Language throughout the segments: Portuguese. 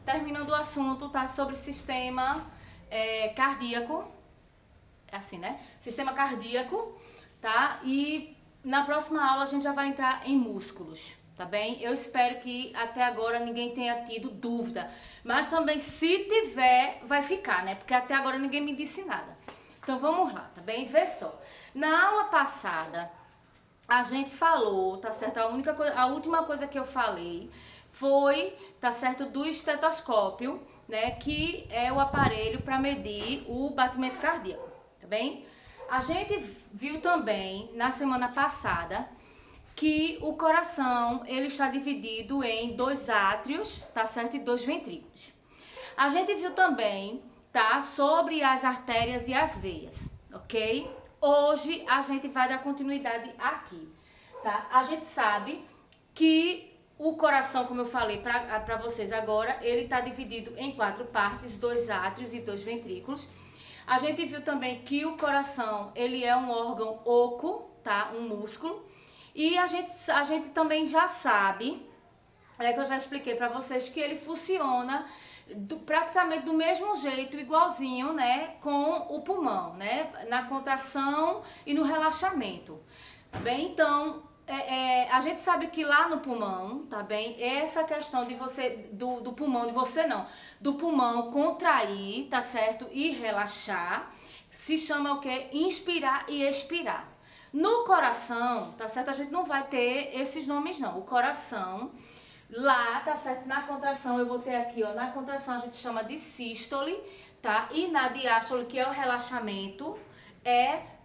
terminando o assunto, tá? Sobre sistema cardíaco. É assim, né? Sistema cardíaco, tá? E na próxima aula a gente já vai entrar em músculos, tá bem? Eu espero que até agora ninguém tenha tido dúvida. Mas também, se tiver, vai ficar, né? Porque até agora ninguém me disse nada. Então vamos lá, tá bem? Vê só. Na aula passada, a gente falou, tá certo? A última coisa que eu falei foi, tá certo, do estetoscópio, né? Que é o aparelho para medir o batimento cardíaco, tá bem? A gente viu também na semana passada que o coração ele está dividido em dois átrios, tá certo? E dois ventrículos. A gente viu também, tá? Sobre as artérias e as veias, ok? Hoje a gente vai dar continuidade aqui, tá? A gente sabe que o coração, como eu falei para vocês agora, ele está dividido em quatro partes, dois átrios e dois ventrículos. A gente viu também que o coração, ele é um órgão oco, tá? Um músculo. E a gente também já sabe, que eu já expliquei para vocês, que ele funciona praticamente do mesmo jeito, igualzinho, né, com o pulmão, né, na contração e no relaxamento, tá bem? Então, a gente sabe que lá no pulmão, tá bem, essa questão de você, do pulmão, de você não, do pulmão contrair, tá certo, e relaxar, se chama o quê? Inspirar e expirar. No coração, tá certo, a gente não vai ter esses nomes não, o coração... Lá, tá certo? Na contração, eu botei aqui, ó. Na contração a gente chama de sístole, tá? E na diástole, que é o relaxamento,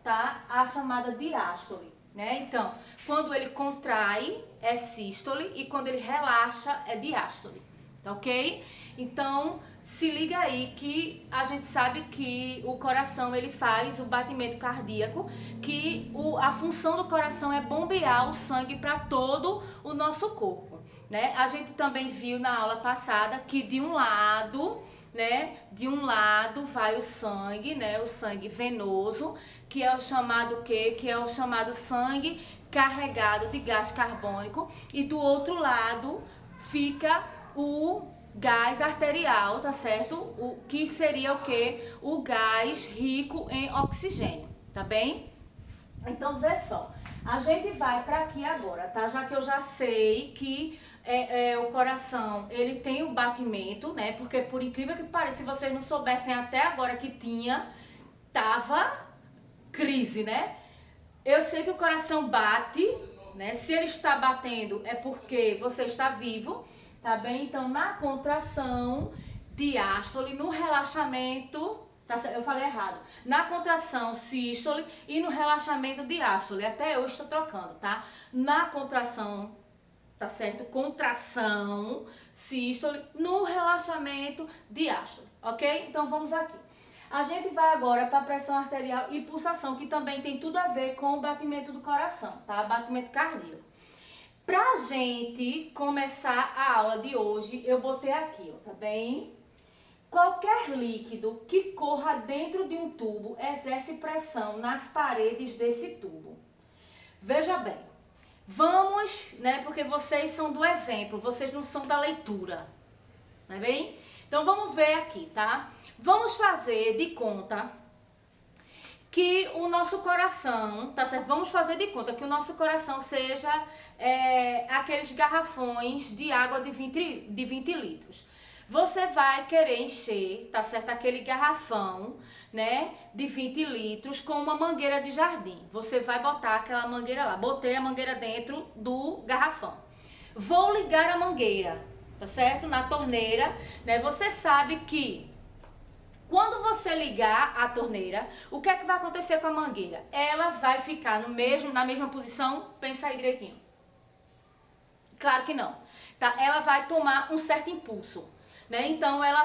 tá? A chamada diástole, né? Então, quando ele contrai, é sístole. E quando ele relaxa, é diástole, tá ok? Então, se liga aí que a gente sabe que o coração, ele faz o batimento cardíaco, que a função do coração é bombear o sangue para todo o nosso corpo. Né? A gente também viu na aula passada que de um lado vai o sangue, né? O sangue venoso, que é o chamado quê? Que é o chamado sangue carregado de gás carbônico, e do outro lado fica o gás arterial, tá certo? O que seria o quê? O gás rico em oxigênio, tá bem? Então, vê só. A gente vai para aqui agora, tá? Já que eu já sei que o coração, ele tem o batimento, né? Porque por incrível que pareça, se vocês não soubessem até agora que tava crise, né? Eu sei que o coração bate, né? Se ele está batendo é porque você está vivo, tá bem? Então, na contração, diástole, no relaxamento... Tá, eu falei errado. Na contração, sístole, e no relaxamento, diástole. Até eu estou trocando, tá? Na contração, tá certo? Contração, sístole, no relaxamento, diástole, ok? Então vamos aqui. A gente vai agora para a pressão arterial e pulsação, que também tem tudo a ver com o batimento do coração, tá? Batimento cardíaco. Pra gente começar a aula de hoje, eu botei aqui, ó, tá bem? Qualquer líquido que corra dentro de um tubo exerce pressão nas paredes desse tubo. Veja bem, vamos, né, porque vocês são do exemplo, vocês não são da leitura, não é bem? Então vamos ver aqui, tá? Vamos fazer de conta que o nosso coração, tá certo? Vamos fazer de conta que o nosso coração seja aqueles garrafões de água de 20 litros. Você vai querer encher, tá certo? Aquele garrafão, né, de 20 litros com uma mangueira de jardim. Você vai botar aquela mangueira lá. Botei a mangueira dentro do garrafão. Vou ligar a mangueira, tá certo? Na torneira, né? Você sabe que quando você ligar a torneira, o que é que vai acontecer com a mangueira? Ela vai ficar na mesma posição? Pensa aí direitinho. Claro que não, tá? Ela vai tomar um certo impulso. Né? Então ela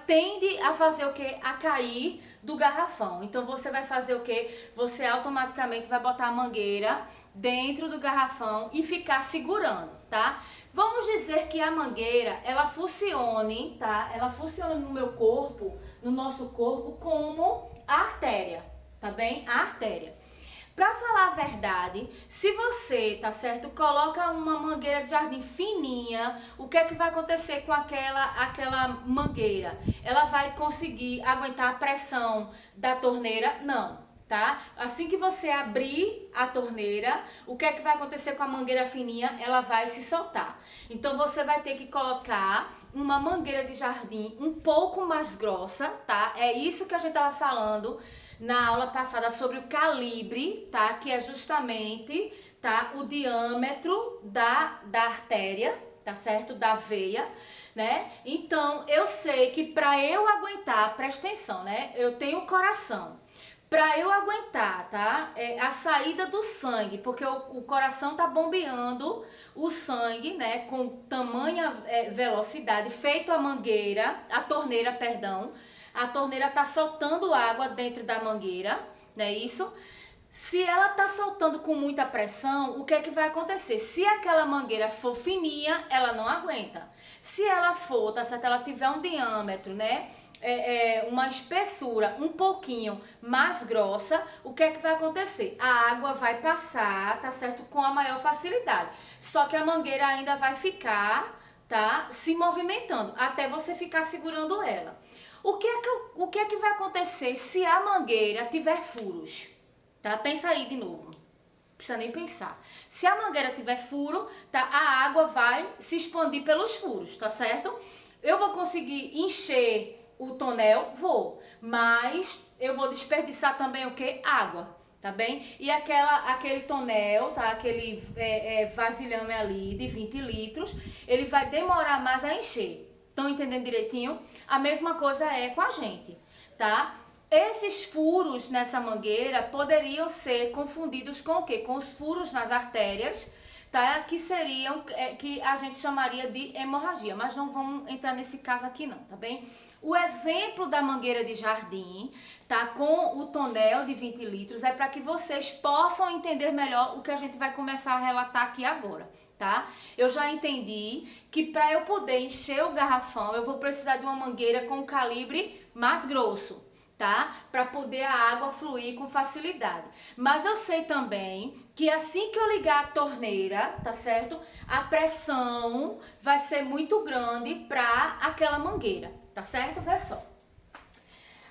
tende a fazer o que? A cair do garrafão. Então você vai fazer o que? Você automaticamente vai botar a mangueira dentro do garrafão e ficar segurando, tá? Vamos dizer que a mangueira, ela funcione, tá? Ela funciona no meu corpo, no nosso corpo, como a artéria, tá bem? A artéria. Pra falar a verdade, se você, tá certo, coloca uma mangueira de jardim fininha, o que é que vai acontecer com aquela mangueira? Ela vai conseguir aguentar a pressão da torneira? Não, tá? Assim que você abrir a torneira, o que é que vai acontecer com a mangueira fininha? Ela vai se soltar. Então você vai ter que colocar uma mangueira de jardim um pouco mais grossa, tá? É isso que a gente tava falando na aula passada sobre o calibre, tá? Que é justamente, tá? O diâmetro da artéria, tá certo? Da veia, né? Então, eu sei que para eu aguentar, presta atenção, né? Eu tenho um coração. Para eu aguentar, tá? A saída do sangue, porque o coração tá bombeando o sangue, né? Com tamanha velocidade, feito a torneira, perdão. A torneira tá soltando água dentro da mangueira, não é isso? Se ela tá soltando com muita pressão, o que é que vai acontecer? Se aquela mangueira for fininha, ela não aguenta. Se ela for, tá certo? Ela tiver um diâmetro, né? Uma espessura um pouquinho mais grossa, o que é que vai acontecer? A água vai passar, tá certo? Com a maior facilidade. Só que a mangueira ainda vai ficar, tá? Se movimentando, até você ficar segurando ela. O que é que vai acontecer se a mangueira tiver furos? Tá? Pensa aí de novo. Não precisa nem pensar. Se a mangueira tiver furo, tá? A água vai se expandir pelos furos, tá certo? Eu vou conseguir encher o tonel? Vou. Mas eu vou desperdiçar também o que? Água, tá bem? E aquele tonel, tá? Aquele vasilhame ali de 20 litros, ele vai demorar mais a encher. Estão entendendo direitinho? A mesma coisa é com a gente, tá? Esses furos nessa mangueira poderiam ser confundidos com o quê? Com os furos nas artérias, tá? Que seriam, que a gente chamaria de hemorragia, mas não vamos entrar nesse caso aqui não, tá bem? O exemplo da mangueira de jardim, tá? Com o tonel de 20 litros, é para que vocês possam entender melhor o que a gente vai começar a relatar aqui agora. Tá? Eu já entendi que para eu poder encher o garrafão, eu vou precisar de uma mangueira com calibre mais grosso, tá? Para poder a água fluir com facilidade. Mas eu sei também que assim que eu ligar a torneira, tá certo? A pressão vai ser muito grande para aquela mangueira, tá certo? Vê só.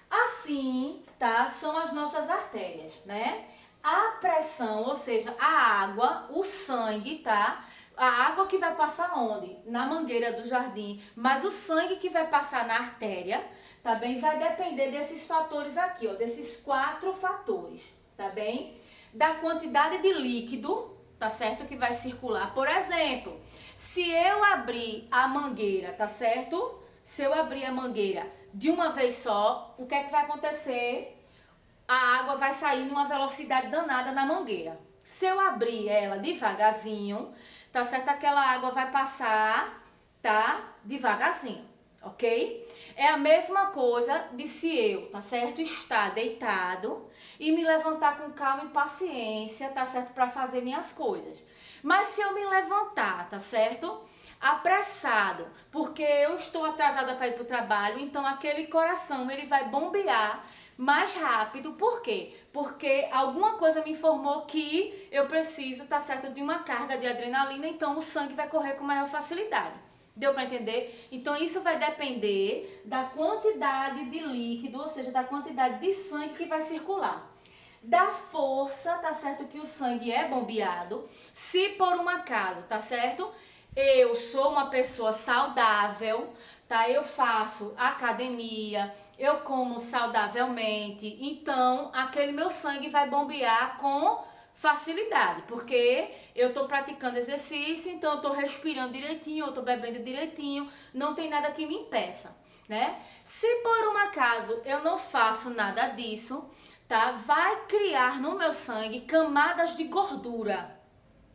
Assim, tá? São as nossas artérias, né? A pressão, ou seja, a água, o sangue, tá? A água que vai passar onde? Na mangueira do jardim. Mas o sangue que vai passar na artéria, tá bem? Vai depender desses fatores aqui, ó. Desses 4 fatores, tá bem? Da quantidade de líquido, tá certo? Que vai circular. Por exemplo, se eu abrir a mangueira, tá certo? Se eu abrir a mangueira de uma vez só, o que é que vai acontecer? A água vai sair numa velocidade danada na mangueira. Se eu abrir ela devagarzinho, tá certo? Aquela água vai passar, tá? Devagarzinho, ok? É a mesma coisa de se eu, tá certo? Estar deitado e me levantar com calma e paciência, tá certo? Para fazer minhas coisas. Mas se eu me levantar, tá certo? Apressado, porque eu estou atrasada para ir para o trabalho, então aquele coração ele vai bombear mais rápido. Por quê? Porque alguma coisa me informou que eu preciso, tá certo, de uma carga de adrenalina, então o sangue vai correr com maior facilidade. Deu para entender? Então isso vai depender da quantidade de líquido, ou seja, da quantidade de sangue que vai circular. Da força, tá certo, que o sangue é bombeado. Se por um acaso, tá certo, eu sou uma pessoa saudável, tá? Eu faço academia, eu como saudavelmente, então aquele meu sangue vai bombear com facilidade, porque eu tô praticando exercício, então eu tô respirando direitinho, eu tô bebendo direitinho, não tem nada que me impeça, né? Se por um acaso eu não faço nada disso, tá? Vai criar no meu sangue camadas de gordura,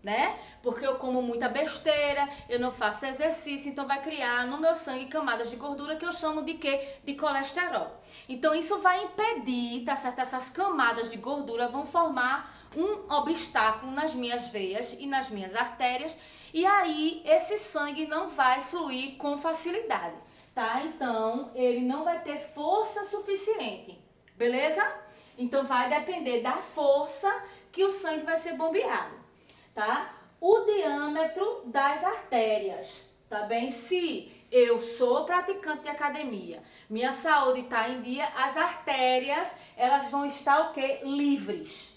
né? Porque eu como muita besteira, eu não faço exercício, então vai criar no meu sangue camadas de gordura que eu chamo de quê? De colesterol. Então isso vai impedir, tá certo? Essas camadas de gordura vão formar um obstáculo nas minhas veias e nas minhas artérias, e aí esse sangue não vai fluir com facilidade, tá? Então ele não vai ter força suficiente, beleza? Então vai depender da força que o sangue vai ser bombeado, tá? O diâmetro das artérias, tá bem? Se eu sou praticante de academia, minha saúde está em dia, as artérias, elas vão estar o quê? Livres,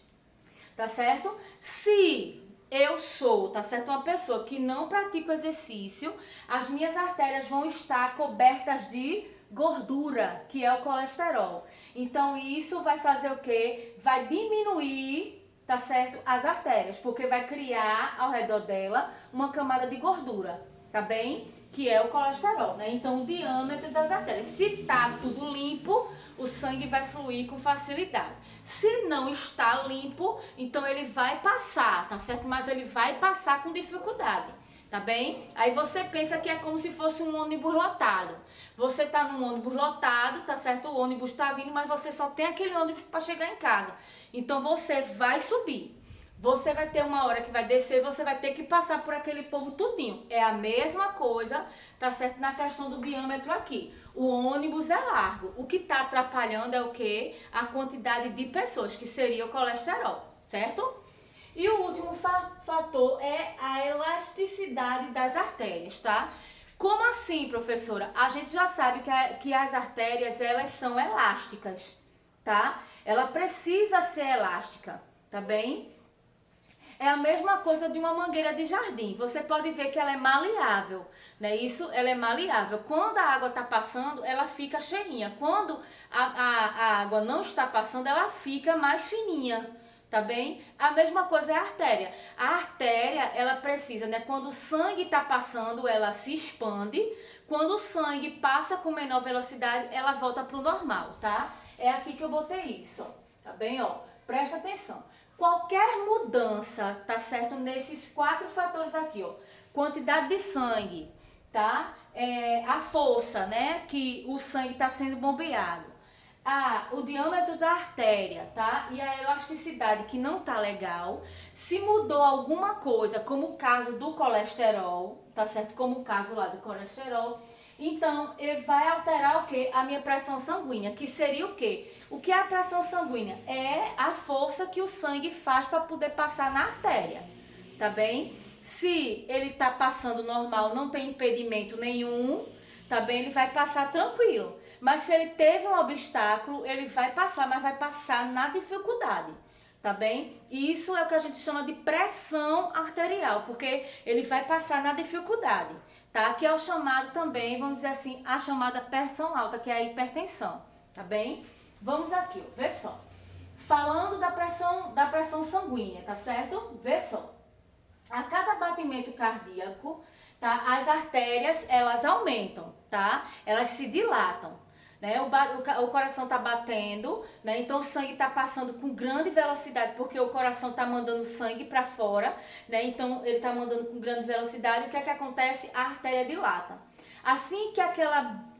tá certo? Se eu sou, tá certo, uma pessoa que não pratica exercício, as minhas artérias vão estar cobertas de gordura, que é o colesterol. Então isso vai fazer o quê? Vai diminuir, tá certo, as artérias, porque vai criar ao redor dela uma camada de gordura, tá bem? Que é o colesterol, né? Então o diâmetro das artérias. Se tá tudo limpo, o sangue vai fluir com facilidade. Se não está limpo, então ele vai passar, tá certo? Mas ele vai passar com dificuldade, tá bem? Aí você pensa que é como se fosse um ônibus lotado. Você tá num ônibus lotado, tá certo? O ônibus tá vindo, mas você só tem aquele ônibus para chegar em casa. Então você vai subir. Você vai ter uma hora que vai descer, você vai ter que passar por aquele povo tudinho. É a mesma coisa, tá certo? Na questão do diâmetro aqui. O ônibus é largo. O que está atrapalhando é o quê? A quantidade de pessoas, que seria o colesterol, certo? E o último fator é a elasticidade das artérias, tá? Como assim, professora? A gente já sabe que as artérias, elas são elásticas, tá? Ela precisa ser elástica, tá bem? É a mesma coisa de uma mangueira de jardim. Você pode ver que ela é maleável, né? Isso, ela é maleável. Quando a água está passando, ela fica cheinha. Quando a água não está passando, ela fica mais fininha, tá bem? A mesma coisa é a artéria. A artéria, ela precisa, né? Quando o sangue está passando, ela se expande. Quando o sangue passa com menor velocidade, ela volta para o normal, tá? É aqui que eu botei isso, tá bem? Ó, presta atenção. Qualquer mudança, tá certo? Nesses 4 fatores aqui, ó. Quantidade de sangue, tá? A força, né? Que o sangue está sendo bombeado. O diâmetro da artéria, tá? E a elasticidade, que não tá legal. Se mudou alguma coisa, como o caso do colesterol, tá certo? Como o caso lá do colesterol. Então, ele vai alterar o quê? A minha pressão sanguínea, que seria o quê? O que é a pressão sanguínea? É a força que o sangue faz para poder passar na artéria, tá bem? Se ele tá passando normal, não tem impedimento nenhum, tá bem? Ele vai passar tranquilo. Mas se ele teve um obstáculo, ele vai passar, mas vai passar na dificuldade, tá bem? E isso é o que a gente chama de pressão arterial, porque ele vai passar na dificuldade, tá? Que é o chamado também, vamos dizer assim, a chamada pressão alta, que é a hipertensão, tá bem? Vamos aqui, ó, vê só. Falando da pressão sanguínea, tá certo? Vê só. A cada batimento cardíaco, tá? As artérias, elas aumentam, tá? Elas se dilatam, né? O coração tá batendo, né? Então o sangue tá passando com grande velocidade, porque o coração tá mandando sangue para fora, né? Então ele tá mandando com grande velocidade. O que é que acontece? A artéria dilata. Assim que aquela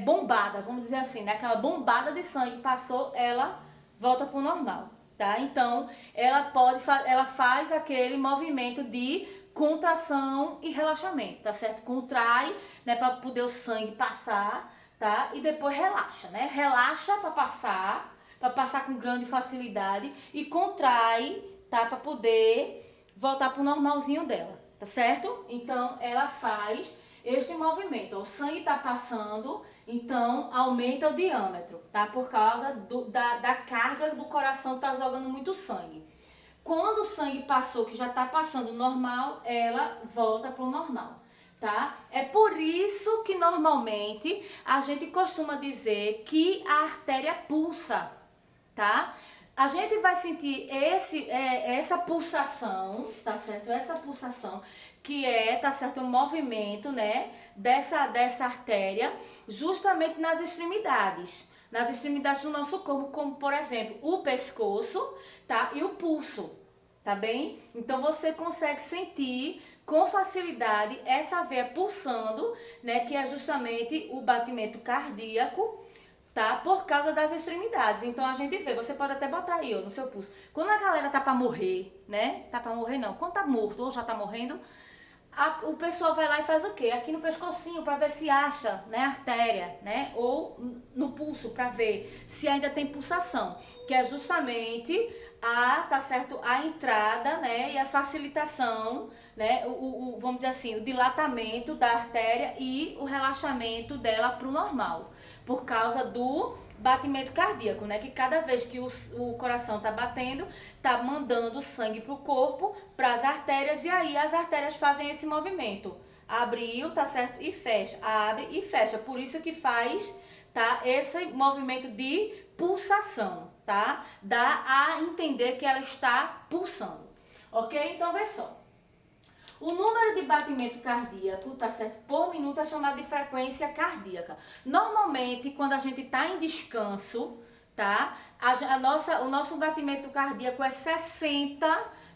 bombada, vamos dizer assim, né? Aquela bombada de sangue passou, ela volta pro normal, tá? Então, ela faz aquele movimento de contração e relaxamento, tá certo? Contrai, né, para poder o sangue passar, tá? E depois relaxa, né? Relaxa para passar com grande facilidade e contrai, tá? Para poder voltar pro normalzinho dela, tá certo? Então, ela faz este movimento. O sangue está passando, então aumenta o diâmetro, tá? Por causa da carga do coração que está jogando muito sangue. Quando o sangue passou, que já está passando normal, ela volta para o normal, tá? É por isso que normalmente a gente costuma dizer que a artéria pulsa, tá? A gente vai sentir essa pulsação, tá certo? Essa pulsação que tá certo, um movimento, né, dessa artéria, justamente nas extremidades do nosso corpo, como por exemplo, o pescoço, tá? E o pulso, tá bem? Então você consegue sentir com facilidade essa veia pulsando, né, que é justamente o batimento cardíaco, tá? Por causa das extremidades. Então a gente vê, você pode até botar aí, ó, no seu pulso. Quando a galera tá para morrer, né? Tá para morrer não, quando tá morto ou já tá morrendo, o pessoal vai lá e faz o quê? Aqui no pescocinho para ver se acha, né, artéria, né? Ou no pulso para ver se ainda tem pulsação, que é justamente tá certo, a entrada, né, e a facilitação, né, vamos dizer assim, o dilatamento da artéria e o relaxamento dela para o normal, por causa do batimento cardíaco, né, que cada vez que o coração tá batendo, tá mandando sangue pro corpo, para as artérias, e aí as artérias fazem esse movimento. Abriu, tá certo, e fecha, abre e fecha, por isso que faz, tá, esse movimento de pulsação, tá? Dá a entender que ela está pulsando, ok? Então, vê só. O número de batimento cardíaco, tá certo, por minuto é chamado de frequência cardíaca. Normalmente, quando a gente tá em descanso, tá? O nosso batimento cardíaco é 60,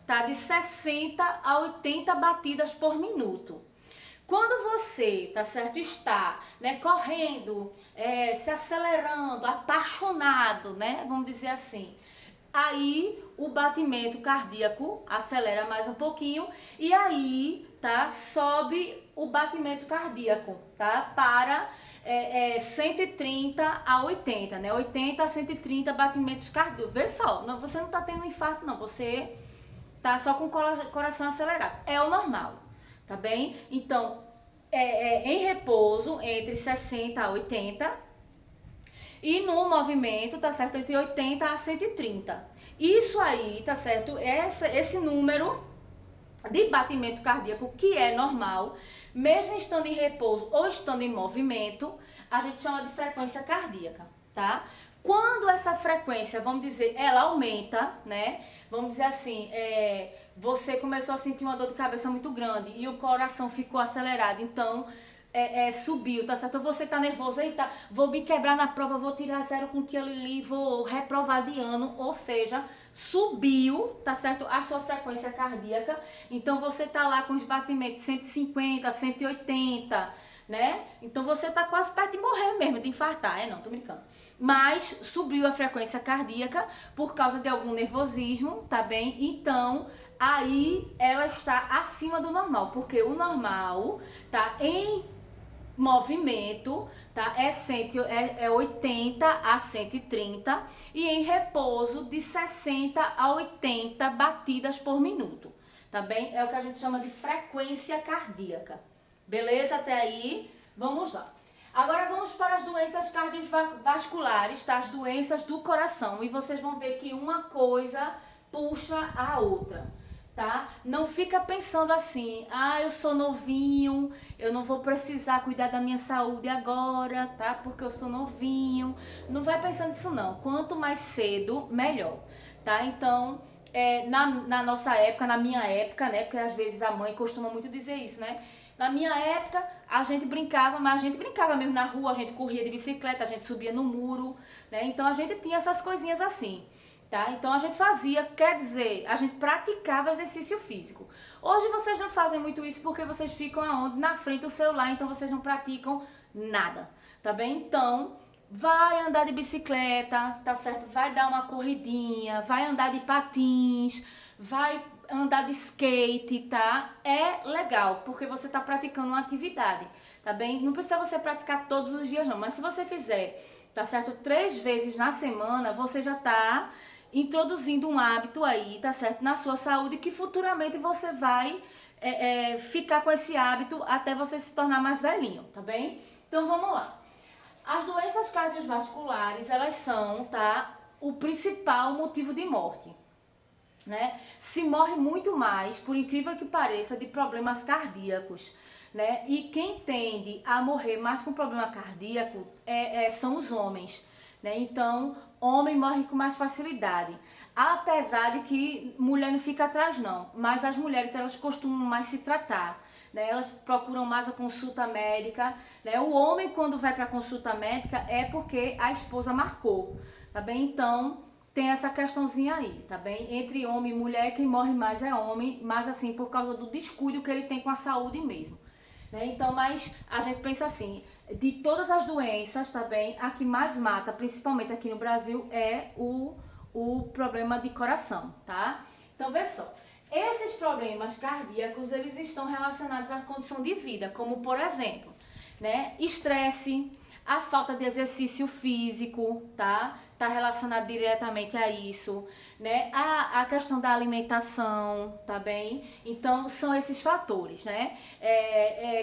tá? De 60 a 80 batidas por minuto. Quando você, tá certo, está, né, correndo, se acelerando, apaixonado, né, vamos dizer assim, aí o batimento cardíaco acelera mais um pouquinho e aí, tá, sobe o batimento cardíaco, tá, para 130 a 80, né, 80 a 130 batimentos cardíacos. Vê só, não, você não tá tendo um infarto não, você tá só com o coração acelerado, é o normal. Tá bem? Então, em repouso, entre 60 a 80. E no movimento, tá certo? Entre 80 a 130. Isso aí, tá certo? Esse número de batimento cardíaco, que é normal, mesmo estando em repouso ou estando em movimento, a gente chama de frequência cardíaca, tá? Quando essa frequência, vamos dizer, ela aumenta, né? Vamos dizer assim, você começou a sentir uma dor de cabeça muito grande e o coração ficou acelerado, então subiu, tá certo? Você tá nervoso, eita, vou me quebrar na prova, vou tirar 0 com tia Lili, vou reprovar de ano, ou seja, subiu, tá certo? A sua frequência cardíaca, então você tá lá com os batimentos 150, 180, né? Então você tá quase perto de morrer mesmo, de infartar, não, tô brincando. Mas subiu a frequência cardíaca por causa de algum nervosismo, tá bem? Então, aí ela está acima do normal, porque o normal tá em movimento, tá? É 80 a 130 e em repouso de 60 a 80 batidas por minuto, tá bem? É o que a gente chama de frequência cardíaca. Beleza até aí? Vamos lá. Agora vamos para as doenças cardiovasculares, tá? As doenças do coração. E vocês vão ver que uma coisa puxa a outra, tá? Não fica pensando assim, eu sou novinho, eu não vou precisar cuidar da minha saúde agora, tá? Porque eu sou novinho. Não vai pensando nisso não. Quanto mais cedo, melhor, tá? Então, na nossa época, na minha época, né? Porque às vezes a mãe costuma muito dizer isso, né? Na minha época, a gente brincava, mas a gente brincava mesmo na rua, a gente corria de bicicleta, a gente subia no muro, né? Então a gente tinha essas coisinhas assim, tá? Então a gente fazia, quer dizer, a gente praticava exercício físico. Hoje vocês não fazem muito isso porque vocês ficam aonde? Na frente do celular, então vocês não praticam nada, tá bem? Então, vai andar de bicicleta, tá certo? Vai dar uma corridinha, vai andar de patins, vai andar de skate, tá? É legal, porque você tá praticando uma atividade, tá bem? Não precisa você praticar todos os dias não, mas se você fizer, tá certo? 3 vezes na semana, você já tá introduzindo um hábito aí, tá certo? Na sua saúde, que futuramente você vai ficar com esse hábito até você se tornar mais velhinho, tá bem? Então vamos lá. As doenças cardiovasculares, elas são, tá? O principal motivo de morte, né? Se morre muito mais, por incrível que pareça, de problemas cardíacos, né? E quem tende a morrer mais com problema cardíaco são os homens, né? Então, homem morre com mais facilidade. Apesar de que mulher não fica atrás não, mas as mulheres elas costumam mais se tratar, né? Elas procuram mais a consulta médica, né? O homem quando vai para a consulta médica é porque a esposa marcou, tá bem? Então, tem essa questãozinha aí, tá bem? Entre homem e mulher, quem morre mais é homem, mas assim, por causa do descuido que ele tem com a saúde mesmo, né? Então, mas a gente pensa assim, de todas as doenças, tá bem? A que mais mata, principalmente aqui no Brasil, é o problema de coração, tá? Então, vê só. Esses problemas cardíacos, eles estão relacionados à condição de vida, como, por exemplo, né? Estresse, a falta de exercício físico, tá? Tá relacionado diretamente a isso, né? A questão da alimentação, tá bem? Então, são esses fatores, né?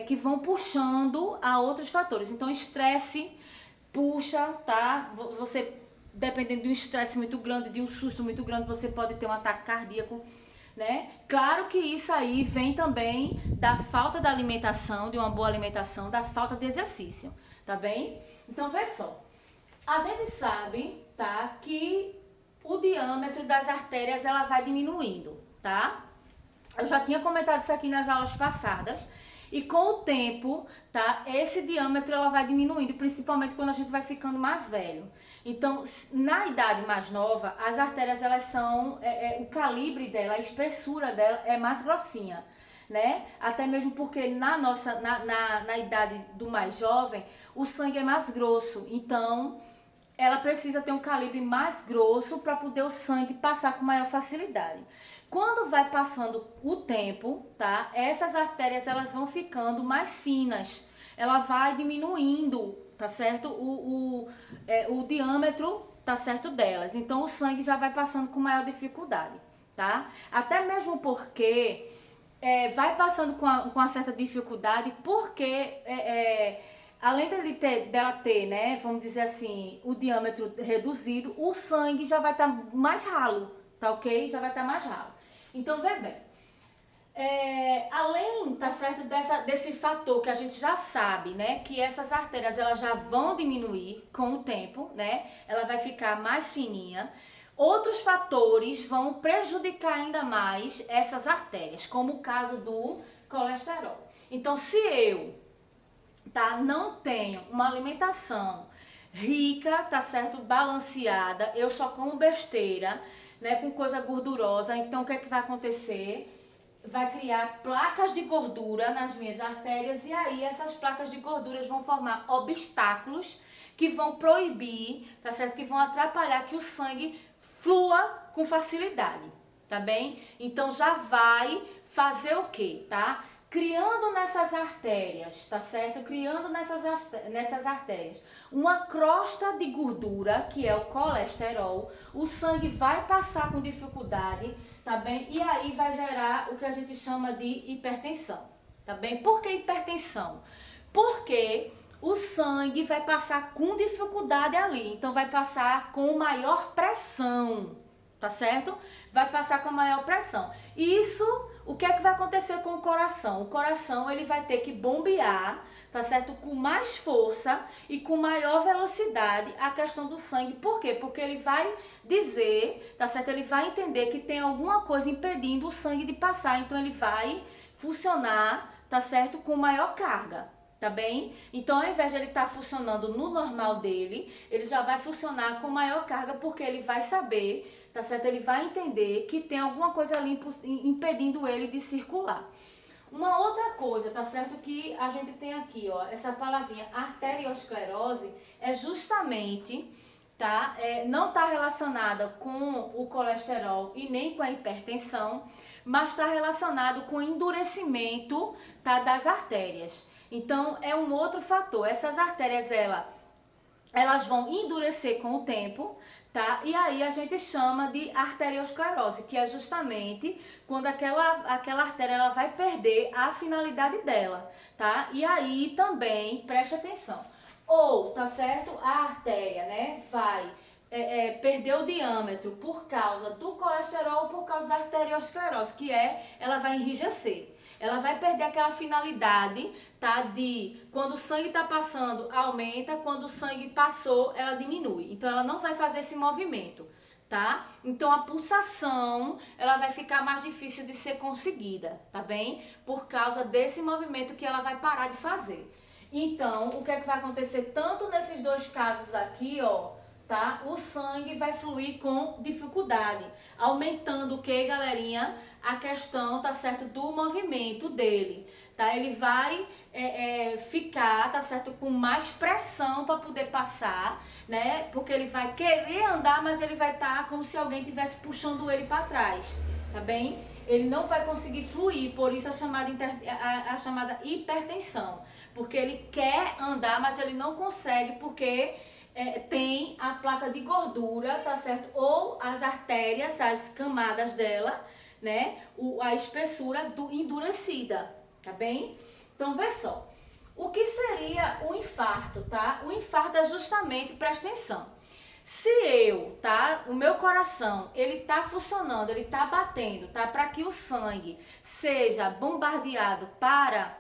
Que vão puxando a outros fatores. Então, estresse puxa, tá? Você, dependendo de um estresse muito grande, de um susto muito grande, você pode ter um ataque cardíaco, né? Claro que isso aí vem também da falta da alimentação, de uma boa alimentação, da falta de exercício, tá bem? Então, vê só. A gente sabe, tá, que o diâmetro das artérias, ela vai diminuindo, tá? Eu já tinha comentado isso aqui nas aulas passadas. E com o tempo, tá, esse diâmetro ela vai diminuindo, principalmente quando a gente vai ficando mais velho. Então, na idade mais nova, as artérias, elas são, o calibre dela, a espessura dela é mais grossinha, né? Até mesmo porque na idade do mais jovem, o sangue é mais grosso. Então, ela precisa ter um calibre mais grosso para poder o sangue passar com maior facilidade. Quando vai passando o tempo, tá? Essas artérias, elas vão ficando mais finas. Ela vai diminuindo, tá certo? O diâmetro, tá certo, delas. Então, o sangue já vai passando com maior dificuldade, tá? Até mesmo porque vai passando com uma certa dificuldade, porque além dela ter, né, vamos dizer assim, o diâmetro reduzido, o sangue já vai estar mais ralo, tá ok? Já vai estar mais ralo. Então, vê bem, além, tá certo, desse fator que a gente já sabe, né, que essas artérias, elas já vão diminuir com o tempo, né, ela vai ficar mais fininha, outros fatores vão prejudicar ainda mais essas artérias, como o caso do colesterol. Então, se eu, tá, não tenho uma alimentação rica, tá certo, balanceada, eu só como besteira, né, com coisa gordurosa, então o que é que vai acontecer? Vai criar placas de gordura nas minhas artérias e aí essas placas de gorduras vão formar obstáculos que vão proibir, tá certo? Que vão atrapalhar que o sangue flua com facilidade, tá bem? Então já vai fazer o quê, tá? Criando nessas artérias, tá certo? Criando nessas artérias uma crosta de gordura, que é o colesterol. O sangue vai passar com dificuldade, tá bem? E aí vai gerar o que a gente chama de hipertensão, tá bem? Por que hipertensão? Porque o sangue vai passar com dificuldade ali, então vai passar com maior pressão, tá certo? Vai passar com maior pressão. Isso, o que é que vai acontecer com o coração? O coração, ele vai ter que bombear, tá certo? Com mais força e com maior velocidade a questão do sangue. Por quê? Porque ele vai dizer, tá certo? Ele vai entender que tem alguma coisa impedindo o sangue de passar, então ele vai funcionar, tá certo? Com maior carga. Tá bem? Então, ao invés de ele estar funcionando no normal dele, ele já vai funcionar com maior carga, porque ele vai saber, tá certo? Ele vai entender que tem alguma coisa ali impedindo ele de circular. Uma outra coisa, tá certo? Que a gente tem aqui, ó, essa palavrinha arteriosclerose é justamente, tá? Não está relacionada com o colesterol e nem com a hipertensão, mas está relacionado com o endurecimento, tá, das artérias. Então, é um outro fator. Essas artérias, elas vão endurecer com o tempo, tá? E aí a gente chama de arteriosclerose, que é justamente quando aquela artéria ela vai perder a finalidade dela, tá? E aí também, preste atenção, ou, tá certo, a artéria, né, vai perder o diâmetro por causa do colesterol ou por causa da arteriosclerose, que ela vai enrijecer. Ela vai perder aquela finalidade, tá? De quando o sangue está passando, aumenta, quando o sangue passou, ela diminui. Então, ela não vai fazer esse movimento, tá? Então, a pulsação, ela vai ficar mais difícil de ser conseguida, tá bem? Por causa desse movimento que ela vai parar de fazer. Então, o que é que vai acontecer? Tanto nesses dois casos aqui, ó, tá? O sangue vai fluir com dificuldade, aumentando o que, galerinha? A questão, tá certo, do movimento dele, tá? Ele vai ficar, tá certo, com mais pressão para poder passar, né? Porque ele vai querer andar, mas ele vai estar como se alguém estivesse puxando ele para trás, tá bem? ele não vai conseguir fluir, por isso a chamada hipertensão. Porque ele quer andar, mas ele não consegue porque tem a placa de gordura, tá certo? Ou as artérias, as camadas dela, né? A espessura endurecida, tá bem? Então, vê só. O que seria o infarto, tá? O infarto é justamente, presta atenção. Se o meu coração, ele tá funcionando, ele tá batendo, tá? Para que o sangue seja bombardeado para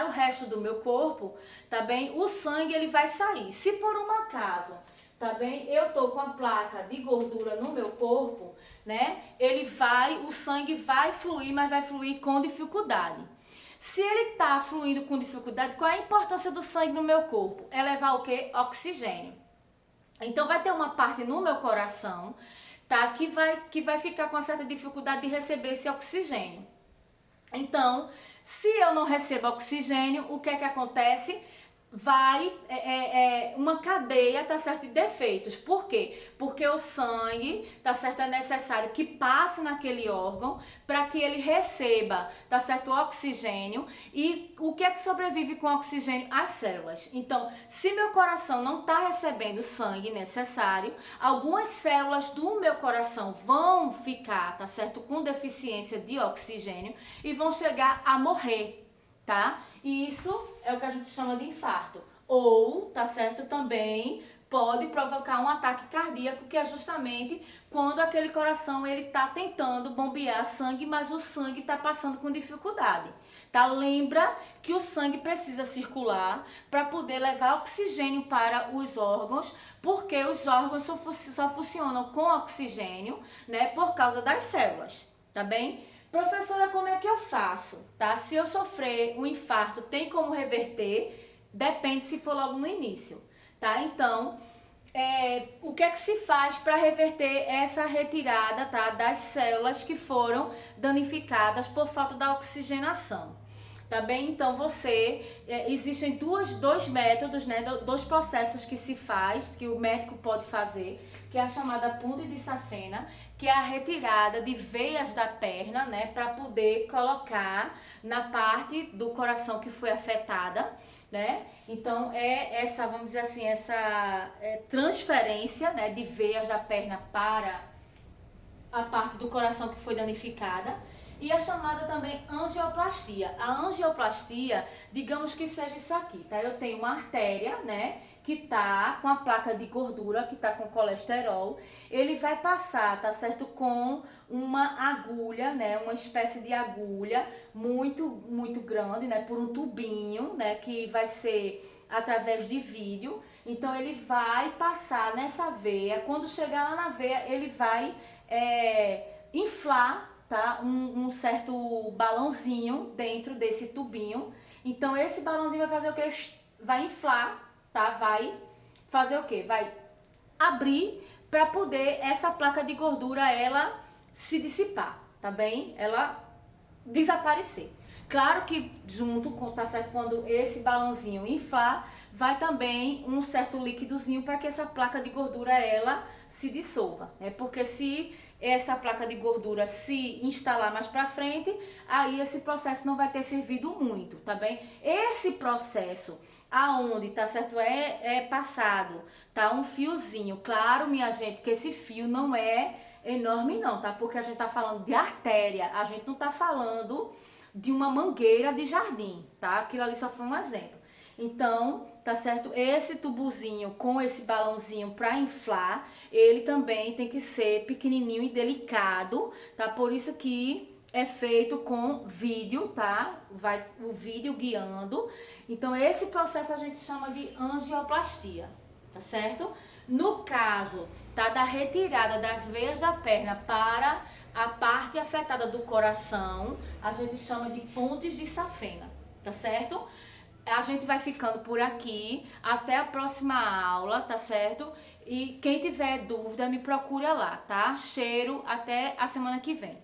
o resto do meu corpo, tá bem? O sangue, ele vai sair. Se por um acaso, tá bem? Eu tô com a placa de gordura no meu corpo, né? O sangue vai fluir, mas vai fluir com dificuldade. Se ele tá fluindo com dificuldade, qual é a importância do sangue no meu corpo? É levar o quê? Oxigênio. Então, vai ter uma parte no meu coração, tá? Que vai ficar com uma certa dificuldade de receber esse oxigênio. Então, se eu não recebo oxigênio, o que é que acontece? Vai uma cadeia, tá certo, de defeitos. Por quê? Porque o sangue, tá certo, é necessário que passe naquele órgão para que ele receba, tá certo, o oxigênio. E o que é que sobrevive com o oxigênio? As células. Então, se meu coração não está recebendo o sangue necessário, algumas células do meu coração vão ficar, tá certo, com deficiência de oxigênio e vão chegar a morrer, tá? E isso é o que a gente chama de infarto. Ou, tá certo, também pode provocar um ataque cardíaco, que é justamente quando aquele coração ele tá tentando bombear sangue, mas o sangue tá passando com dificuldade. Tá? Lembra que o sangue precisa circular para poder levar oxigênio para os órgãos, porque os órgãos só funcionam com oxigênio, né, por causa das células, tá bem? Professora, como é que eu faço, tá? Se eu sofrer um infarto, tem como reverter? Depende se for logo no início, tá? Então, o que é que se faz para reverter essa retirada, tá, das células que foram danificadas por falta da oxigenação? Tá bem? Então, existem dois métodos, né, dois processos que se faz, que o médico pode fazer, que é a chamada ponte de safena, que é a retirada de veias da perna, né, para poder colocar na parte do coração que foi afetada, né? Então, vamos dizer assim, transferência, né, de veias da perna para a parte do coração que foi danificada. E a chamada também angioplastia. A angioplastia, digamos que seja isso aqui, tá? Eu tenho uma artéria, né, que tá com a placa de gordura, que tá com colesterol. Ele vai passar, tá certo, com uma agulha, né, uma espécie de agulha muito, muito grande, né, por um tubinho, né, que vai ser através de vídeo. Então, ele vai passar nessa veia. Quando chegar lá na veia, ele vai inflar, tá? Um certo balãozinho dentro desse tubinho. Então, esse balãozinho vai fazer o quê? Vai inflar, tá? Vai fazer o quê? Vai abrir para poder essa placa de gordura, ela se dissipar, tá bem? Ela desaparecer. Claro que junto com, tá certo, quando esse balãozinho inflar, vai também um certo líquidozinho para que essa placa de gordura, ela se dissolva, né? Porque se essa placa de gordura se instalar mais para frente, aí esse processo não vai ter servido muito, tá bem? Esse processo aonde, tá certo, é passado, tá, um fiozinho. Claro, minha gente, que esse fio não é enorme não, tá? Porque a gente tá falando de artéria, a gente não tá falando de uma mangueira de jardim, tá? Aquilo ali só foi um exemplo. Então, tá certo? Esse tubozinho com esse balãozinho para inflar, ele também tem que ser pequenininho e delicado, tá? Por isso que é feito com vídeo, tá? Vai o vídeo guiando. Então, esse processo a gente chama de angioplastia, tá certo? No caso, tá, da retirada das veias da perna para a parte afetada do coração, a gente chama de pontes de safena, tá certo? A gente vai ficando por aqui, até a próxima aula, tá certo? E quem tiver dúvida, me procura lá, tá? Cheiro, até a semana que vem.